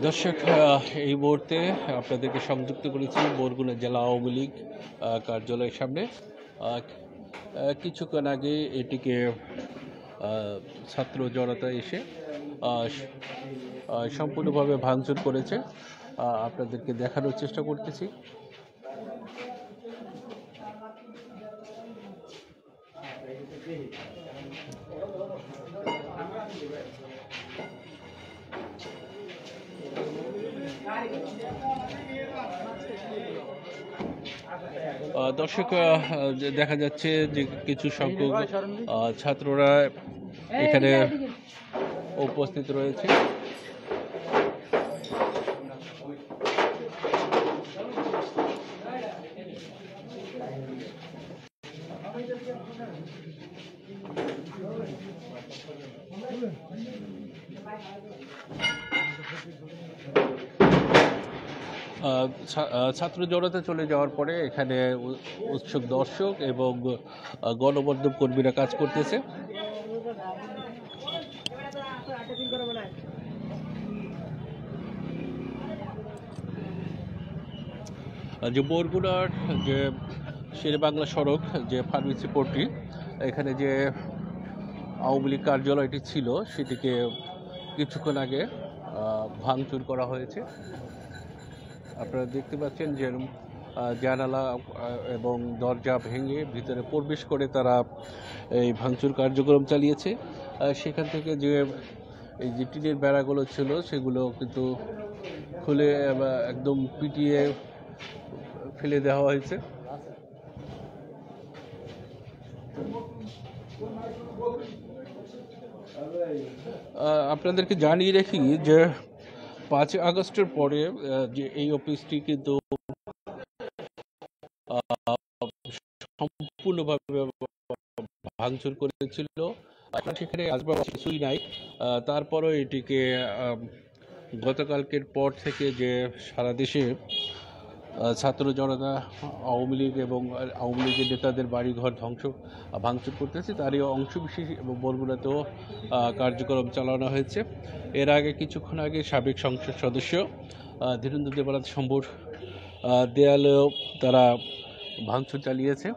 দর্শক, এই মুহূর্তে আপনাদেরকে সংযুক্ত করেছি বরগুনা জেলা আওয়ামী লীগ কার্যালয়ের সামনে। কিছুক্ষণ আগে এটিকে ছাত্র জনতা এসে সম্পূর্ণভাবে ভাঙচুর করেছে। আপনাদেরকে দেখানোর চেষ্টা করতেছি। দর্শক, দেখা যাচ্ছে যে কিছু সংখ্যক ছাত্ররা এখানে উপস্থিত রয়েছে। ছাত্র জনতা চলে যাওয়ার পরে এখানে উৎসুক দর্শক এবং গণমাধ্যম কর্মীরা কাজ করতেছে। যে বরগুনার যে শেরেবাংলা সড়ক, যে ফার্মেসি পট্টি, এখানে যে আওয়ামী লীগ কার্যালয়টি ছিল সেটিকে কিছুক্ষণ আগে ভাঙচুর করা হয়েছে। আপনারা দেখতে পাচ্ছেন যে জানালা এবং দরজা ভেঙে ভিতরে প্রবেশ করে তারা এই ভাঙচুর কার্যক্রম চালিয়েছে। সেখান থেকে যে এই যে টিনের বেড়াগুলো ছিল সেগুলো কিন্তু খুলে একদম পিটিয়ে ফেলে দেওয়া হয়েছে। আপনাদেরকে জানিয়ে রাখি যে 5 আগস্টের পরে যে এই অফিসটি কিন্তু সম্পূর্ণভাবে ভাঙচুর করেছিল। সেখানে আসবাব কিছুই নাই। তারপরও এটিকে গতকালকের পর থেকে যে সারা দেশে ছাত্র জনতা আওয়ামী লীগ এবং আওয়ামী লীগের নেতাদের বাড়িঘর ভাঙচুর করতেছে, তারই অংশবিশেষ এবং বরগুনাতেও কার্যক্রম চালানো হয়েছে। এর আগে কিছুক্ষণ আগে সাবেক সংসদ সদস্য ধীরেন্দ্র দেবনাথ শম্ভুর দেয়ালেও তারা ভাঙচুর চালিয়েছে।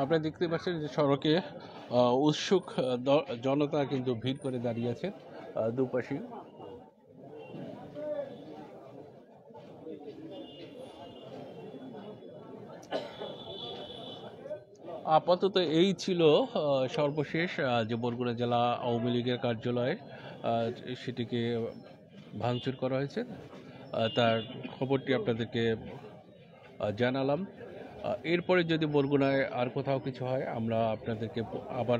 আপনারা দেখতে পাচ্ছেন যে সড়কে উৎসুক জনতা কিন্তু ভিড় করে দাঁড়িয়েছে দুপাশে। আপাতত এই ছিল সর্বশেষ যে বরগুনা জেলা আওয়ামী লীগের কার্যালয়ে সেটিকে ভাঙচুর করা হয়েছে। তার খবরটি আপনাদেরকে জানালাম। এরপরে যদি বরগুনায় আর কোথাও কিছু হয় আমরা আপনাদেরকে আবার